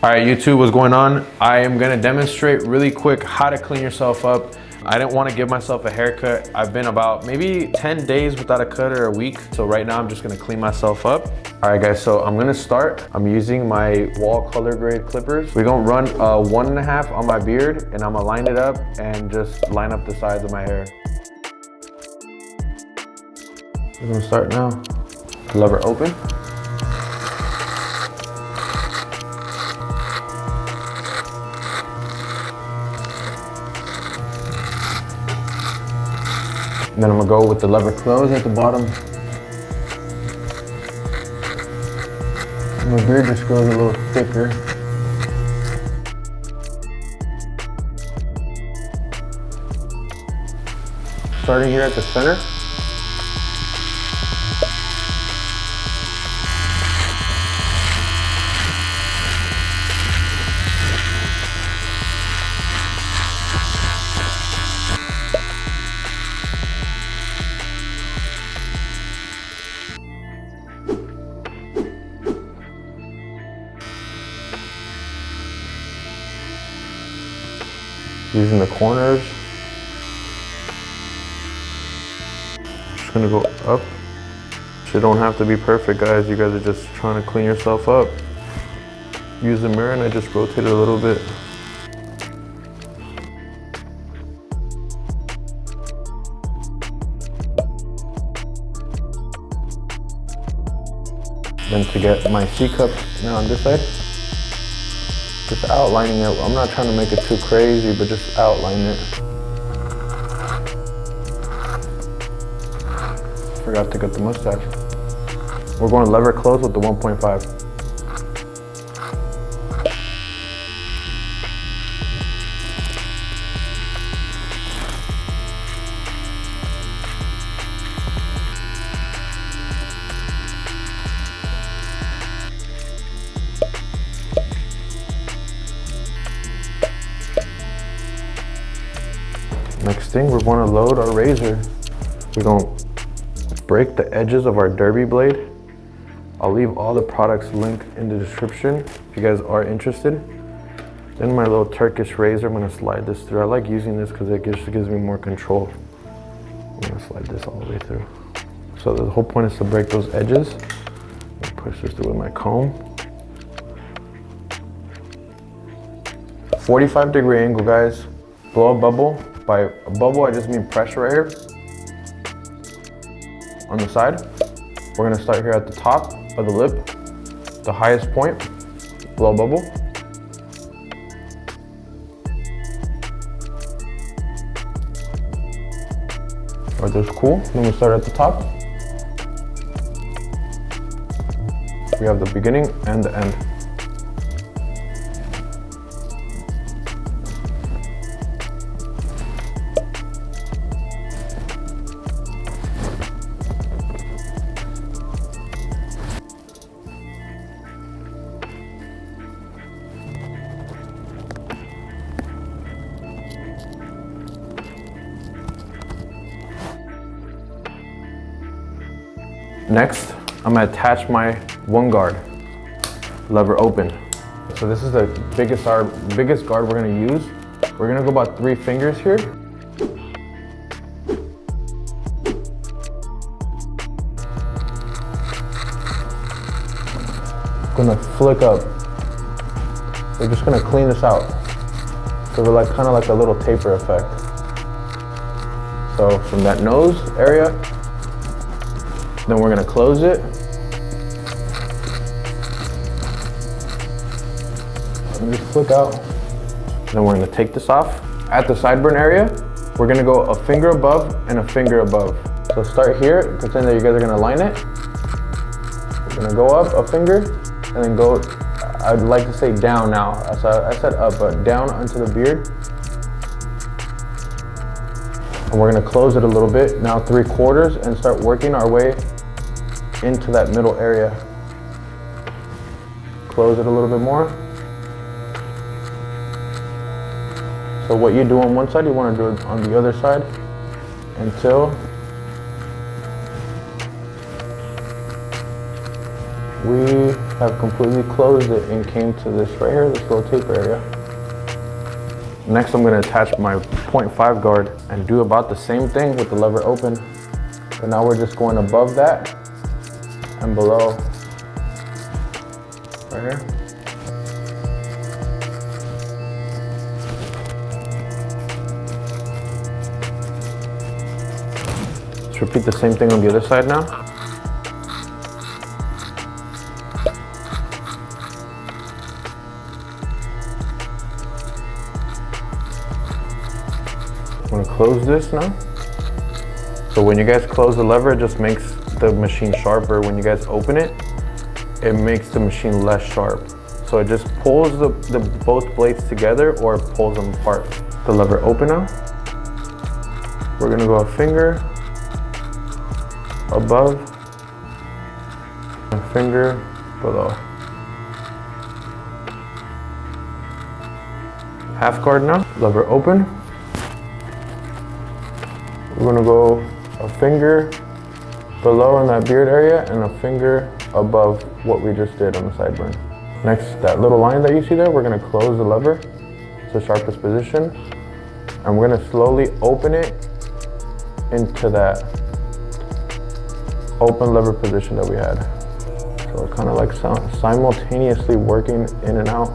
All right, YouTube, what's going on? I am gonna demonstrate really quick how to clean yourself up. I didn't want to give myself a haircut. I've been about maybe 10 days without a cut or a week. So right now I'm just gonna clean myself up. All right guys, so I'm gonna start. I'm using my wall color grade clippers. We're gonna run 1.5 on my beard and I'm gonna line it up and just line up the sides of my hair. We're gonna start now. Lever open. Then I'm gonna go with the lever close at the bottom. My beard just grows a little thicker. Starting here at the center. Using the corners. Just gonna go up. You don't have to be perfect, guys. You guys are just trying to clean yourself up. Use the mirror and I just rotate it a little bit. Then to get my C-cup now on this side. Just outlining it. I'm not trying to make it too crazy, but just outline it. Forgot to get the mustache. We're going lever close with the 1.5. Next thing, we're going to load our razor. We're going to break the edges of our derby blade. I'll leave all the products linked in the description if you guys are interested. Then my little Turkish razor, I'm going to slide this through. I like using this because it just gives me more control. I'm going to slide this all the way through. So the whole point is to break those edges. Push this through with my comb. 45-degree angle, guys. Blow a bubble. By a bubble, I just mean pressure right here on the side. We're gonna start here at the top of the lip, the highest point, blow a bubble. Right there's cool. Then we start at the top. We have the beginning and the end. Next, I'm gonna attach my one guard, lever open. So this is the biggest guard we're gonna use. We're gonna go about 3 fingers here. Gonna flick up. We're just gonna clean this out. So we're like kind of like a little taper effect. So from that nose area, then we're gonna close it. And just flick out. Then we're gonna take this off. At the sideburn area, we're gonna go a finger above and a finger above. So start here, pretend that you guys are gonna line it. We're gonna go up a finger and then go, I'd like to say down now. So I said up, but down onto the beard. And we're gonna close it a little bit, now 3/4, and start working our way into that middle area. Close it a little bit more. So what you do on one side, you want to do it on the other side until we have completely closed it and came to this right here, this little tape area. Next, I'm gonna attach my 0.5 guard and do about the same thing with the lever open. But now we're just going above that and below, right here. Let's repeat the same thing on the other side now. I'm gonna close this now. So when you guys close the lever, it just makes the machine sharper. When you guys open it, it makes the machine less sharp. So it just pulls the both blades together or pulls them apart. The lever open now. We're gonna go a finger above, a finger below. Half guard now, lever open. We're gonna go a finger below in that beard area and a finger above what we just did on the sideburn. Next, that little line that you see there, we're gonna close the lever. It's the sharpest position. And we're gonna slowly open it into that open lever position that we had. So it's kind of like simultaneously working in and out.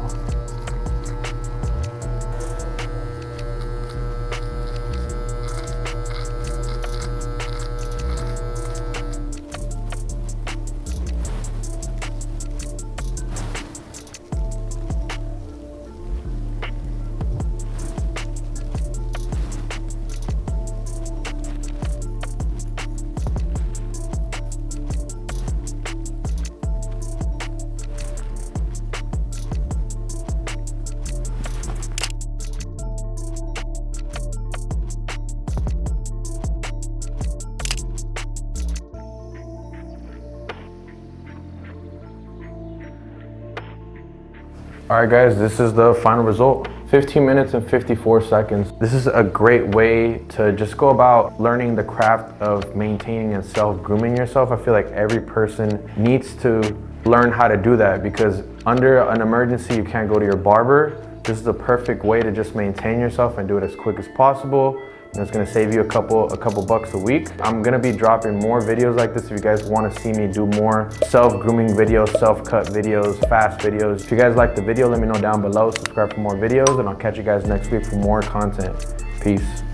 All right guys, this is the final result. 15 minutes and 54 seconds. This is a great way to just go about learning the craft of maintaining and self-grooming yourself. I feel like every person needs to learn how to do that because under an emergency, you can't go to your barber. This is the perfect way to just maintain yourself and do it as quick as possible. And it's gonna save you a couple bucks a week. I'm gonna be dropping more videos like this if you guys wanna see me do more self-grooming videos, self-cut videos, fast videos. If you guys like the video, let me know down below. Subscribe for more videos and I'll catch you guys next week for more content. Peace.